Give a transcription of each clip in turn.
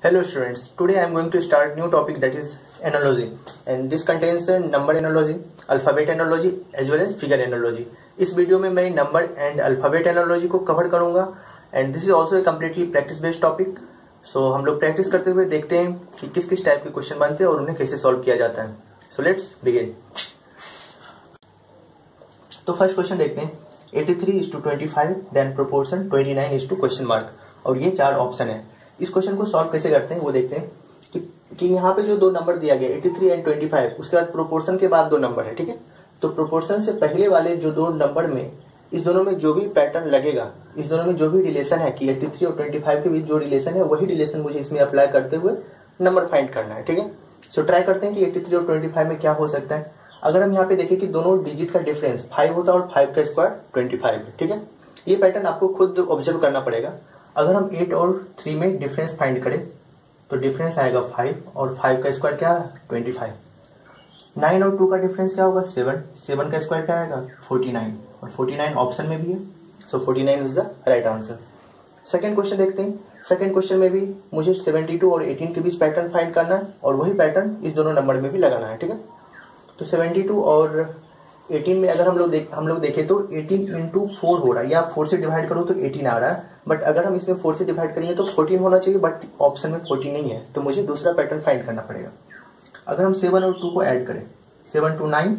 Hello students, today I am going to start new topic that is analogy and this contains number analogy, alphabet analogy as well as figure analogy. इस video में मैं number and alphabet analogy को cover करूंगा and this is also a completely practice based topic. So हम लोग practice करते हुए देखते हैं कि किस किस टाइप के क्वेश्चन बनते हैं और उन्हें कैसे सॉल्व किया जाता है. So let's begin. तो फर्स्ट क्वेश्चन देखते हैं. 83:25 देन प्रोपोर्शन 29:? और ये चार ऑप्शन है. इस क्वेश्चन को सॉल्व कैसे करते हैं वो देखते हैं कि यहाँ पे जो दो नंबर दिया गया 83 एंड 25, उसके बाद प्रोपोर्शन के बाद दो नंबर है. ठीक है, तो प्रोपोर्शन से पहले वाले जो दो नंबर में इस दोनों में जो भी पैटर्न लगेगा, इस दोनों में जो भी रिलेशन है कि 83 और 25 के बीच जो रिलेशन है वही रिलेशन मुझे इसमें अप्लाई करते हुए नंबर फाइंड करना है. ठीक है, सो ट्राई करते हैं कि 83 और 25 में क्या हो सकता है. अगर हम यहाँ पे देखें कि दोनों डिजिट का डिफरेंस 5 होता है और 5 का स्क्वायर 25. ठीक है, ये पैटर्न आपको खुद ऑब्जर्व करना पड़ेगा. अगर हम 8 और 3 में डिफरेंस फाइंड करें तो डिफरेंस आएगा 5 और 5 का स्क्वायर क्या है 25. 9 और 2 का डिफरेंस क्या होगा 7 का स्क्वायर क्या आएगा 49 और 49 ऑप्शन में भी है. सो 49 is the right answer. Second question देखते हैं. सेकंड क्वेश्चन में भी मुझे 72 और 18 के बीच पैटर्न फाइंड करना है और वही पैटर्न इस दोनों नंबर में भी लगाना है. ठीक है, तो 72 और 18 में अगर हम लोग देखें तो 18 इंटू 4 हो रहा है, या 4 से डिवाइड करो तो 18 आ रहा है. बट अगर हम इसमें 4 से डिवाइड करेंगे तो 14 होना चाहिए, बट ऑप्शन में 14 नहीं है, तो मुझे दूसरा पैटर्न फाइंड करना पड़ेगा. अगर हम 7 और 2 को ऐड करें, 7 to 9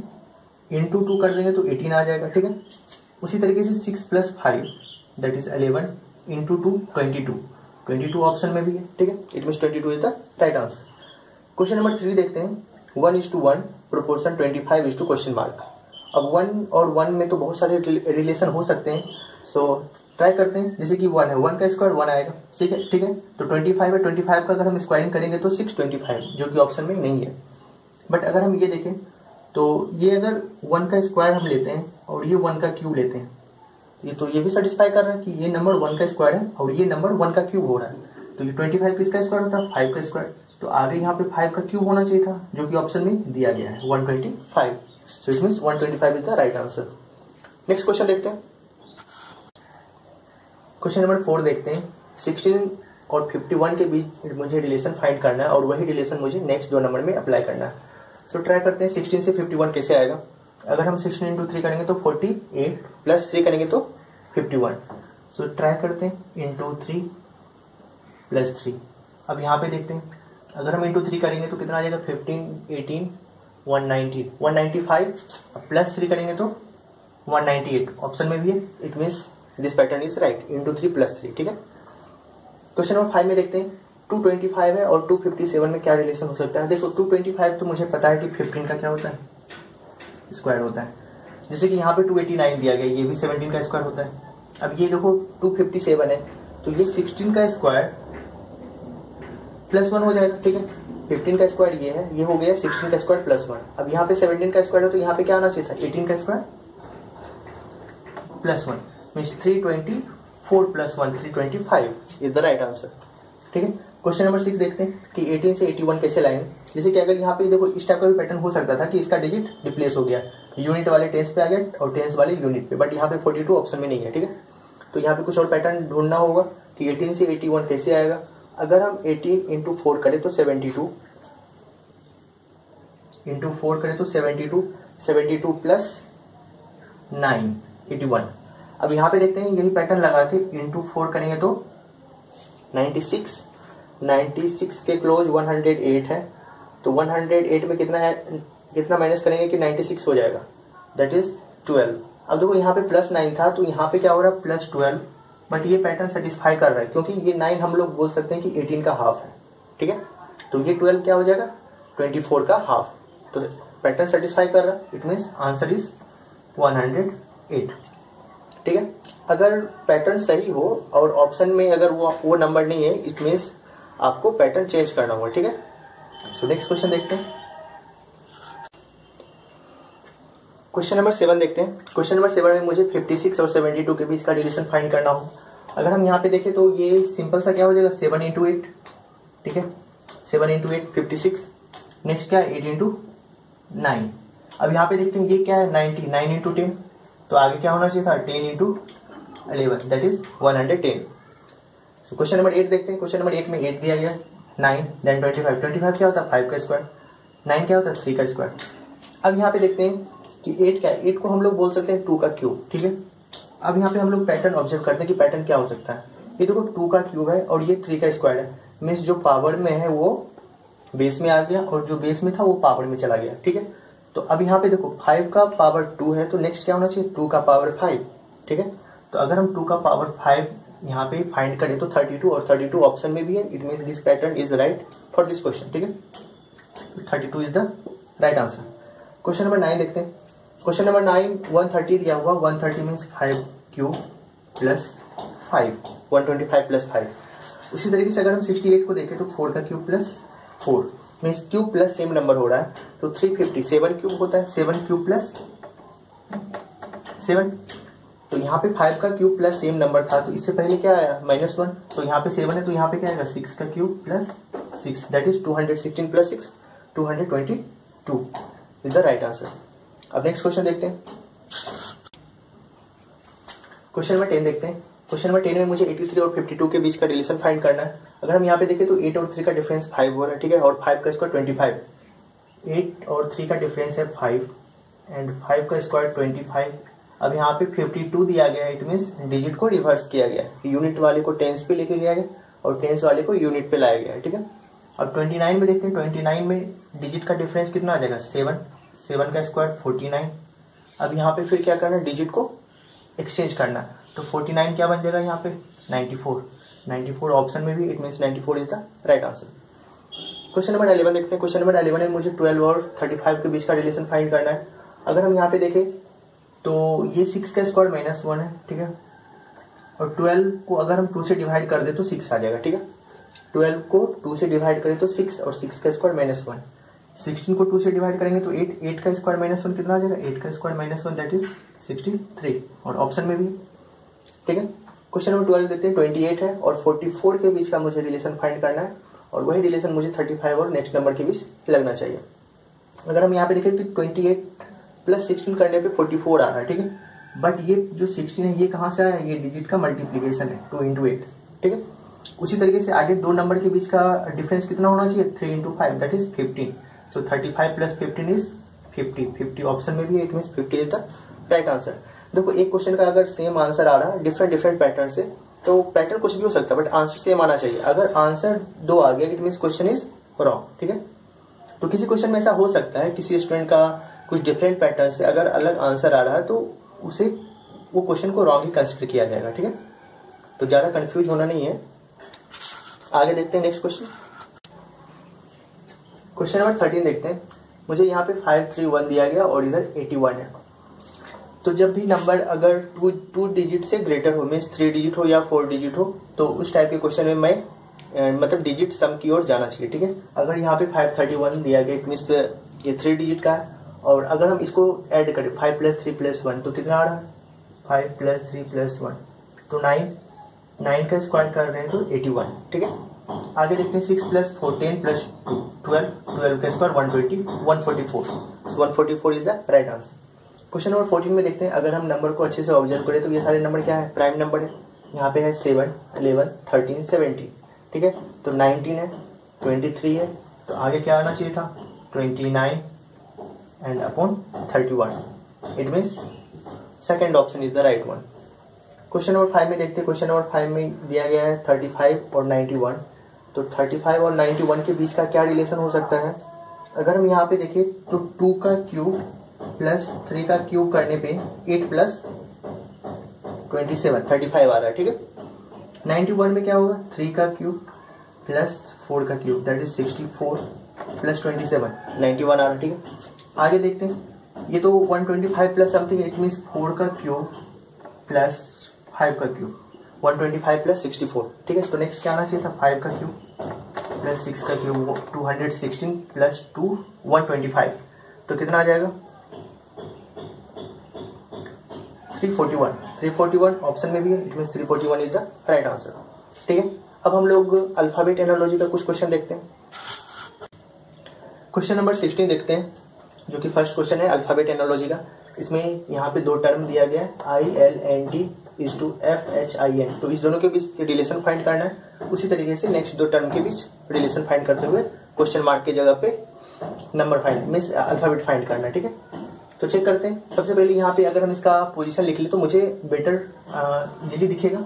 इंटू 2 कर देंगे तो 18 आ जाएगा. ठीक है, उसी तरीके से 6 + 5 दैट इज 11 इंटू 2 22 ऑप्शन में भी है. ठीक है, it means 22 is the right answer. Question number 3 देखते हैं. 1:1 प्रोपोर्शन 25:? अब 1 और 1 में तो बहुत सारे रिलेशन हो सकते हैं. सो ट्राई करते हैं. जैसे कि 1 है, 1 का स्क्वायर 1 आएगा. ठीक है, ठीक है, तो 25 है, 25 का अगर हम स्क्वायरिंग करेंगे तो 625, जो कि ऑप्शन में नहीं है. बट अगर हम ये देखें तो ये अगर 1 का स्क्वायर हम लेते हैं और ये 1 का क्यूब लेते हैं, ये तो ये भी सेटिस्फाई कर रहा है कि ये नंबर 1 का स्क्वायर है और ये नंबर 1 का क्यूब हो रहा है. तो ये 25 किसका स्क्वायर होता है 5 का स्क्वायर. तो आगे यहाँ पे 5 का क्यूब होना चाहिए था, जो कि ऑप्शन में दिया गया है 125. So it means 125 is the right answer. Next question देखते हैं. क्वेश्चन नंबर 4 देखते हैं. 16 और 51 के बीच मुझे रिलेशन फाइंड करना है और वही रिलेशन मुझे नेक्स्ट दो नंबर में अप्लाई करना है. सो ट्राई करते हैं 16 से 51 कैसे आएगा. अगर हम 16 इंटू 3 करेंगे तो 48 प्लस 3 करेंगे तो 51. सो ट्राई करते हैं इंटू 3 प्लस 3. अब यहाँ पे देखते हैं, अगर हम इंटू 3 करेंगे तो कितना आ जाएगा 15 18 195 प्लस 3 करेंगे तो 198 ऑप्शन में भी है. It means this pattern is right into 3 plus 3. ठीक है, क्वेश्चन नंबर 5 में देखते हैं. 225 है और 257 में क्या रिलेशन हो सकता है. देखो 225 तो मुझे पता है कि 15 का क्या होता है स्क्वायर होता है. जैसे कि यहाँ पे 289 दिया गया, ये भी 17 का स्क्वायर होता है. अब ये देखो 257 है तो ये 16 का स्क्वायर प्लस 1 हो जाएगा. ठीक है, 15 का स्क्वायर ये है, ये हो गया 16 का स्क्वायर प्लस 1. अब यहाँ पे 17 का स्क्वायर है तो यहाँ पे क्या आना चाहिए था 18 का square plus 1 means 324 plus 1 325 is the right answer. ठीक है, क्वेश्चन नंबर 6 देखते हैं कि 18 से 81 कैसे लाएंगे. जैसे कि अगर यहाँ पे देखो इस टाइप का भी पैटर्न हो सकता था कि इसका डिजिट रिप्लेस हो गया, यूनिट वाले टेंस पे आ गया और टेंस वाले यूनिट पे, बट यहाँ पे 42 ऑप्शन में नहीं है. ठीक है, तो यहाँ पे कुछ और पैटर्न ढूंढना होगा कि 18 से 81 कैसे आएगा. अगर हम 18 इंटू 4 करें तो 72 इंटू 4 करें तो 72 प्लस 9 81. अब यहाँ पे देखते हैं यही पैटर्न लगा के इंटू 4 करेंगे तो 96 के क्लोज 108 है. तो 108 में कितना माइनस करेंगे कि 96 हो जाएगा, दैट इज 12. अब देखो यहाँ पे प्लस 9 था तो यहाँ पे क्या हो रहा है प्लस 12, बट ये पैटर्न सेटिस्फाई कर रहा है क्योंकि ये 9 हम लोग बोल सकते हैं कि 18 का हाफ है. ठीक है, तो ये 12 क्या हो जाएगा 24 का हाफ. तो पैटर्न सेटिस्फाई कर रहा है, इट मीन्स आंसर इज 108. ठीक है, अगर पैटर्न सही हो और ऑप्शन में अगर वो नंबर नहीं है, इट मीन्स आपको पैटर्न चेंज करना होगा. ठीक है, सो नेक्स्ट क्वेश्चन देखते हैं. क्वेश्चन नंबर 7 देखते हैं. क्वेश्चन नंबर 7 में मुझे 56 और 72 के बीच का रिलेशन फाइंड करना हो. अगर हम यहाँ पे देखें तो ये सिंपल सा क्या हो जाएगा 7 इंटू 8. ठीक है, 7 इंटू 8 56. नेक्स्ट क्या है 8 इंटू 9. अब यहाँ पे देखते हैं ये क्या है 9 इंटू 10, तो आगे क्या होना चाहिए था 10 into 11 that is 110. Question number 8 देखते हैं. क्वेश्चन नंबर 8 में 8 दिया गया, 9 देन 25, 25 क्या होता है 5 का स्क्वायर, 9 क्या होता है 3 का स्क्वायर। अब यहाँ पे देखते हैं कि 8 क्या है, 8 को हम लोग बोल सकते हैं 2 का क्यूब, ठीक है। अब यहाँ पे हम लोग पैटर्न ऑब्जर्व करते हैं कि पैटर्न क्या हो सकता है। ये देखो 2 का क्यूब है और ये 3 का स्क्वायर है, मीन्स जो पावर में है वो बेस में आ गया और जो बेस में था वो पावर में चला गया, ठीक है। तो अब यहाँ पे देखो 5 का पावर 2 है, तो नेक्स्ट क्या होना चाहिए 2 का पावर 5, ठीक है। तो अगर हम 2 का पावर 5 यहाँ पे फाइंड करें तो 32, और 32 ऑप्शन में भी है, it mean this pattern is right for this question, ठीक है। 32 is the right answer. Question number 9 देखते हैं। क्वेश्चन नंबर 9 130 दिया हुआ, 130 मीन्स 5 क्यूब प्लस 5, 125 प्लस 5। उसी तरीके से अगर हम 68 को देखें तो 4 का cube plus 4 means cube plus same number हो रहा है, तो 350, 7 क्यूब होता है, 7 क्यूब प्लस 7। तो यहाँ पे 5 का क्यूब प्लस सेम नंबर था, तो इससे पहले क्या आया -1, तो यहाँ पे 7 है, तो यहाँ पे क्या आएगा 6 का cube plus 6, that is 216 plus 6, 222 is the right answer. अब नेक्स्ट क्वेश्चन देखते हैं। क्वेश्चन नंबर 10 देखते हैं। क्वेश्चन नंबर 10 में मुझे 83 और 52 के बीच का रिलेशन फाइंड करना है। अगर हम यहाँ पे देखें तो 8 और 3 का डिफरेंस 5 हो रहा है, ठीक है, और 5 का स्क्वायर 25, 8 और 3 का डिफरेंस है 5 एंड 5 का स्क्वायर 25। अब यहाँ पे 52 दिया गया है, इट मीन्स डिजिट को रिवर्स किया गया है, यूनिट वाले को टेंस पे लेके गया गया और टेंस वाले को यूनिट पे लाया गया है, ठीक है। अब 29 में देखते हैं, 29 में डिजिट का डिफरेंस कितना आ जाएगा 7, 7 का स्क्वायर 49। अब यहाँ पे फिर क्या करना है, डिजिट को एक्सचेंज करना, तो 49 क्या बन जाएगा यहाँ पे 94, 94 ऑप्शन में भी, it means 94 is the right answer. Question number 11 देखते हैं। क्वेश्चन नंबर 11 में मुझे 12 और 35 के बीच का रिलेशन फाइंड करना है। अगर हम यहाँ पे देखें तो ये 6 का स्क्वायर -1 है, ठीक है, और 12 को अगर हम 2 से डिवाइड कर दे तो 6 आ जाएगा, ठीक है। 12 को 2 से डिवाइड करें तो 6 और 6 का स्क्वायर -1, 16 को 2 से डिवाइड करेंगे तो 8, 8 का स्क्वायर -1 कितना आ जाएगा 8 का स्क्वायर -1 दैट इज 63 और ऑप्शन में भी, ठीक है। क्वेश्चन नंबर 12 देते हैं। 28 है और 44 के बीच का मुझे रिलेशन फाइंड करना है, और वही रिलेशन मुझे 35 और नेक्स्ट नंबर के बीच लगना चाहिए। अगर हम यहाँ पे देखें तो 28 प्लस 16 करने पे 44 आ रहा है, ठीक है, बट ये जो 16 है ये कहाँ से आया, ये डिजिट का मल्टीप्लीकेशन है 2 × 8, ठीक है। उसी तरीके से आगे दो नंबर के बीच का डिफरेंस कितना होना चाहिए 3 × 5 that is 15, so 35 plus 15 is 50, 50 option में भी, it means 50 is the right answer. देखो एक क्वेश्चन का अगर सेम आंसर आ रहा है डिफरेंट पैटर्न से, तो पैटर्न कुछ भी हो सकता है बट आंसर सेम आना चाहिए। अगर आंसर 2 आ गया it means question is wrong, ठीक है। तो किसी क्वेश्चन में ऐसा हो सकता है किसी स्टूडेंट का कुछ डिफरेंट पैटर्न से अगर अलग आंसर आ रहा है तो उसे वो क्वेश्चन को रॉन्ग ही कंसिडर किया जाएगा, ठीक है। तो ज्यादा कंफ्यूज होना नहीं है। आगे देखते हैं नेक्स्ट क्वेश्चन। क्वेश्चन नंबर 13 देखते हैं। मुझे यहाँ पे 531 दिया गया और इधर 81 है। तो जब भी नंबर अगर टू डिजिट से ग्रेटर हो, मीन्स 3 डिजिट हो या 4 डिजिट हो, तो उस टाइप के क्वेश्चन में मैं मतलब डिजिट सम की ओर जाना चाहिए, ठीक है। अगर यहाँ पे 531 दिया गया इट मीन्स ये 3 डिजिट का है, और अगर हम इसको ऐड करें 5 + 3 + 1 तो कितना आ रहा है 5 + 3 + 1 तो 9, 9 का स्क्वायर कर रहे हैं तो 81, ठीक है। आगे देखते हैं 6 + 4 10 + 2 12, 12 का square 120 144, so 144 is the right answer. Question number 14 में देखते हैं। अगर हम नंबर को अच्छे से ऑब्जर्व करें तो ये सारे नंबर क्या है प्राइम नंबर है। यहाँ पे है 7 11 13 17, ठीक है। तो 19 है 23 है, तो आगे क्या आना चाहिए था 29 and upon 31, it means second option is the right one. Question number 5 में देखते हैं। क्वेश्चन नंबर 5 में दिया गया है 35 और 91, तो 35 और 91 के बीच का क्या रिलेशन हो सकता है। अगर हम यहाँ पे देखें तो 2 का क्यूब प्लस 3 का क्यूब करने पे 8 + 27 35 आ रहा है, ठीक है। 91 में क्या होगा 3 का क्यूब प्लस 4 का क्यूब दैट इज 64 प्लस 27 91 आ रहा है, ठीक है। आगे देखते हैं। ये तो 125 प्लस समथिंग, इट मीन्स 4 का क्यूब प्लस 5 का क्यूब 125 प्लस 64, ठीक है। तो नेक्स्ट क्या आना चाहिए था 5 का क्यूब प्लस 6 का क्यूब 216 प्लस 2 125, तो कितना आ जाएगा 341 ऑप्शन में भी है, it means 341 is the right answer, ठीक है। अब हम लोग अल्फाबेट एनालॉजी का कुछ क्वेश्चन देखते हैं। क्वेश्चन नंबर 16 देखते हैं, जो कि फर्स्ट क्वेश्चन है अल्फाबेट एनालॉजी का। इसमें यहाँ पे 2 टर्म दिया गया है ILNT इज टू FHIN। तो इस दोनों के बीच रिलेशन फाइंड करना है। उसी तरीके से नेक्स्ट दो टर्म के बीच रिलेशन फाइंड करते हुए क्वेश्चन मार्क की जगह पे number find means alphabet find करना है। ठीक है, तो चेक करते हैं। सबसे पहले यहाँ पे अगर हम इसका पोजीशन लिख ले तो मुझे बेटर इजीली दिखेगा।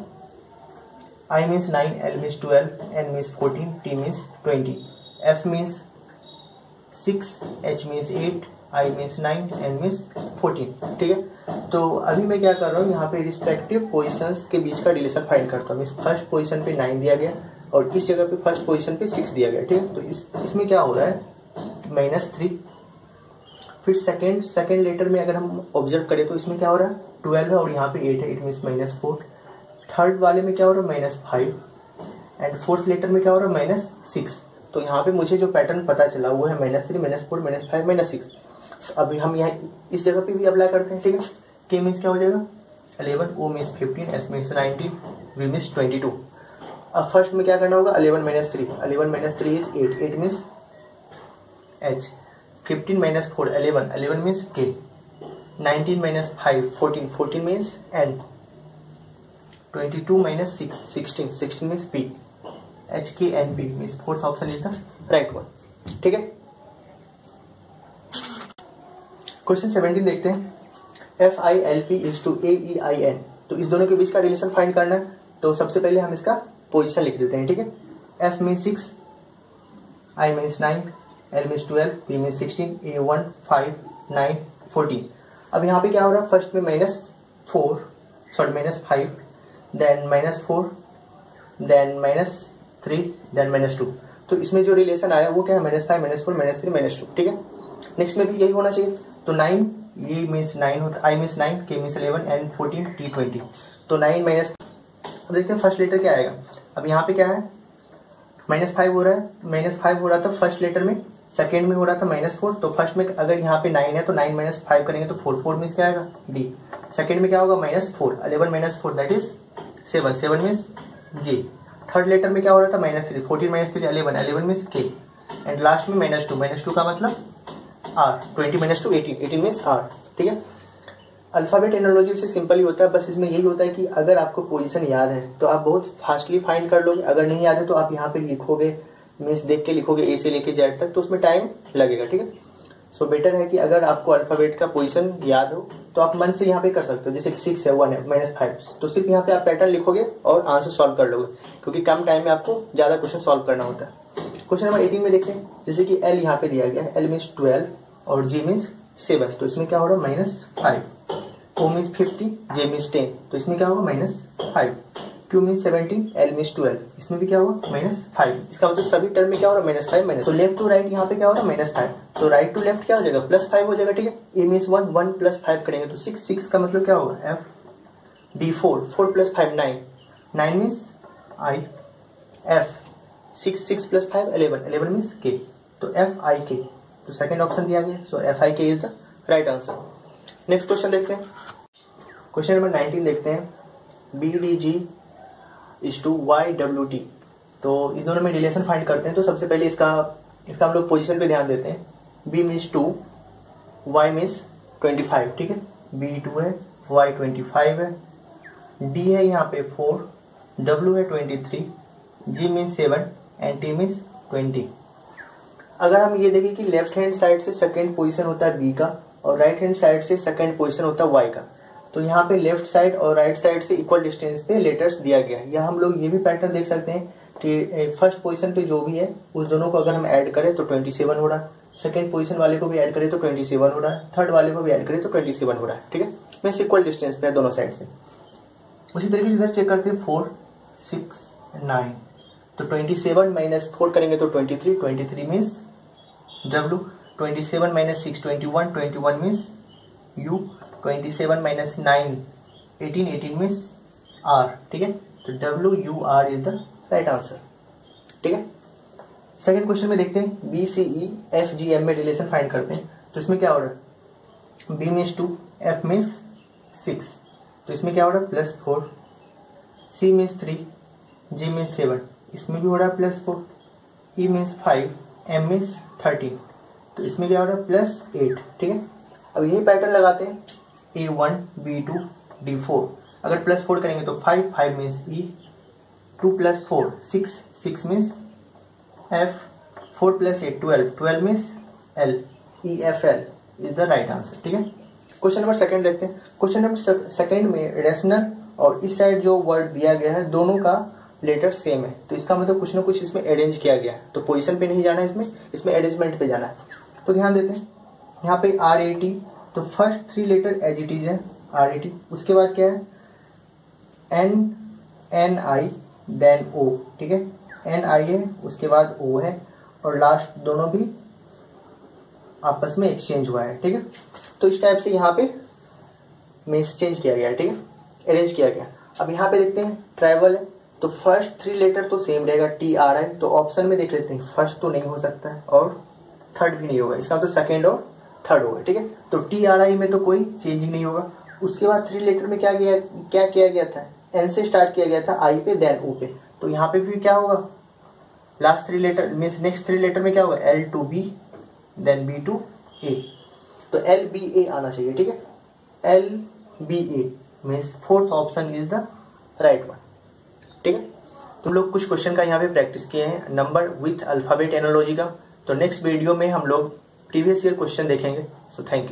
I means 9, L means 12, N means 14, T means 20, F means 6, H means 8, I means 9, N means 14। ठीक है, तो अभी मैं क्या कर रहा हूँ, यहाँ पे रिस्पेक्टिव पोजिशंस के बीच का रिलेशन फाइंड करता हूँ। इस फर्स्ट पोजीशन पे 9 दिया गया और इस जगह पे फर्स्ट पोजीशन पे 6 दिया गया। ठीक है, तो इसमें क्या हो रहा है, -3। फिर सेकेंड लेटर में अगर हम ऑब्जर्व करें तो इसमें क्या हो रहा है, 12 है और यहाँ पे 8 है, इट मीन्स -4। थर्ड वाले में क्या हो रहा है, -5 एंड फोर्थ लेटर में क्या हो रहा है, -6। तो यहाँ पे मुझे जो पैटर्न पता चला वो है -3, -4, -5, -6। तो अभी हम यहाँ इस जगह पे भी अप्लाई करते हैं। ठीक है, K मीन्स क्या हो जाएगा 11, O means 15, S means 19, V means 22। अब फर्स्ट में क्या करना होगा, 11 - 3, 11 - 3 is 8, 8 means H, 15 - 4, 11, 11 means K, 19 - 5, 14, 14 means N, 22 - 6, 16, 16 means P, HKNP means fourth option is the right one. ठीक है, क्वेश्चन 17 देखते हैं। FILP is to AEIN। तो इस दोनों के बीच का रिलेशन फाइंड करना है। तो सबसे पहले हम इसका पोजीशन लिख देते हैं। ठीक है, F means 6, I means 9, L means 12, P means 16, A1 5 9 14। अब यहाँ पे क्या हो रहा है, फर्स्ट में -5, देन -4, देन -3, देन -2। तो इसमें जो रिलेशन आया वो क्या है, -5, -4, -3, -2। ठीक है, नेक्स्ट में भी यही होना चाहिए। तो 9, ये मीन्स 9 होता है, I means 9, K means 11, N 14, T 20। तो 9 माइनस, अब देखते हैं फर्स्ट लेटर क्या आएगा। अब यहाँ पे क्या है, -5 हो रहा है, -5 हो रहा था फर्स्ट लेटर में, सेकेंड में हो रहा था -4। तो फर्स्ट में अगर यहाँ पे 9 है तो 9 - 5 करेंगे तो 4, 4 मीन्स क्या आएगा D। सेकेंड में क्या होगा, -4, 11 - 4 that is 7, 7 means J। Third letter में क्या हो रहा था, -3, 14 - 3 11, 11 मीन्स K। एंड लास्ट में -2, -2 का मतलब R, 20 - 2 18, 18 मीन्स R। ठीक है, अल्फाबेट एनालॉजी से सिंपल ही होता है, बस इसमें यही होता है कि अगर आपको पोजीशन याद है तो आप बहुत फास्टली फाइंड कर लोगे, अगर नहीं याद है तो आप यहाँ पे लिखोगे, मीन्स देख के लिखोगे A से लेके Z तक, तो उसमें टाइम लगेगा। ठीक है, सो बेटर है कि अगर आपको अल्फाबेट का पोजीशन याद हो तो आप मन से यहाँ पे कर सकते हो। जैसे 6 है, 1 है, -5, तो सिर्फ यहाँ पे आप पैटर्न लिखोगे और आंसर सॉल्व कर लोगे, क्योंकि कम टाइम में आपको ज्यादा क्वेश्चन सॉल्व करना होता है। क्वेश्चन नंबर 18 में देखते हैं, जैसे कि L यहाँ पे दिया गया है, L मीन्स 12 और G मीन्स 7। तो इसमें क्या हो रहा है, -5, O मीन्स 50, J मीन्स 10। तो इसमें क्या होगा, -5, Q मीन्स 17, L मीन्स 12। इसमें भी क्या होगा, -5। इसका मतलब सभी टर्म में क्या हो रहा है, -5 तो लेफ्ट टू राइट यहाँ पे क्या हो रहा है, -5। तो राइट टू लेफ्ट क्या हो जाएगा, +5 हो जाएगा। ठीक है, A मीन्स 1, 1 + 5 करेंगे तो 6, 6 का मतलब क्या होगा, F D 4, 4 + 5 9, 9 means I, F 6, 6 + 5 11, 11 means K। तो FIK, तो सेकेंड ऑप्शन दिया गया, so FIK is the right answer. Next question देखते हैं, क्वेश्चन नंबर 19 देखते हैं। BDG is to YWT। तो इस दोनों में रिलेशन फाइंड करते हैं। तो सबसे पहले इसका हम लोग पोजीशन पे ध्यान देते हैं। B means 2, Y means 25। ठीक है, B 2 है, Y 25 है, D है यहाँ पे 4, W है 23, G means 7 and T means 20। अगर हम ये देखें कि लेफ्ट हैंड साइड से सेकंड पोजीशन होता है B का और राइट हैंड साइड से सेकंड पोजीशन होता है Y का, तो यहाँ पे लेफ्ट साइड और राइट साइड से इक्वल डिस्टेंस पे लेटर्स दिया गया है। या हम लोग ये भी पैटर्न देख सकते हैं कि फर्स्ट पोजीशन पे जो भी है उस दोनों को अगर हम ऐड करें तो 27 हो रहा है, सेकंड पोजीशन वाले को भी ऐड करें तो 27 हो रहा है, थर्ड वाले को भी ऐड करें तो 27 हो रहा है। ठीक है, मीन्स इक्वल डिस्टेंस पे है दोनों साइड से। उसी तरीके से इधर चेक करते हैं 4 6 9, तो 27 - 4 करेंगे तो 23, 23 means W, 27 - 6 21, 21 means U, 27 - 9 18, 18 means R। ठीक है, तो WUR is the right answer. ठीक है, सेकंड क्वेश्चन में देखते हैं BCEFGM में रिलेशन फाइंड करते हैं। तो इसमें क्या हो रहा है, B मीन्स 2, F मीन्स 6, तो इसमें क्या हो रहा है, +4, C मीन्स 3, G मीन्स 7, इसमें भी हो रहा है +4, E मीन्स 5, M मीन्स 13, तो इसमें क्या हो रहा है, +8। ठीक है, अब यही पैटर्न लगाते हैं A1 B2 D4। अगर प्लस 4 करेंगे तो 5, 5 means E, 2 + 4 6, 6 means F, 4 + 8 12, 12 means L, E F L is the right answer. ठीक है, क्वेश्चन नंबर सेकंड देखते हैं। क्वेश्चन नंबर सेकंड में रेशनल और इस साइड जो वर्ड दिया गया है दोनों का लेटर सेम है, तो इसका मतलब कुछ ना कुछ इसमें अरेंज किया गया है। तो पोजीशन पे नहीं जाना है, इसमें अरेंजमेंट पे जाना है। तो ध्यान देते हैं यहाँ पे RAT, तो first 3 letter as it is है RAT, उसके बाद क्या है NI देन O। ठीक है, NI है, उसके बाद O है, और लास्ट दोनों भी आपस में एक्सचेंज हुआ है। ठीक है, तो इस टाइप से यहाँ पे मीन्स चेंज किया गया है। ठीक है, अरेंज किया गया। अब यहाँ पे देखते हैं ट्रैवल है, तो फर्स्ट 3 लेटर तो सेम रहेगा TRI, तो ऑप्शन में देख लेते हैं, फर्स्ट तो नहीं हो सकता है और थर्ड भी नहीं होगा, इसका मतलब सेकेंड और थर्ड होगा। ठीक है, तो TRI में तो कोई चेंजिंग नहीं होगा। उसके बाद 3 लेटर में क्या किया गया था, N से स्टार्ट किया गया था, I पे देन O पे, तो यहाँ पे फिर क्या होगा, last 3 letter means next 3 letter में क्या होगा, L to B then B to A, तो LBA आना चाहिए। ठीक है, LBA means fourth option is the right one. ठीक है, तुम लोग कुछ क्वेश्चन का यहाँ पे प्रैक्टिस किए हैं नंबर विथ अल्फाबेट एनालॉजी का, तो नेक्स्ट वीडियो में हम लोग प्रीवियस ईयर क्वेश्चन देखेंगे। So thank you.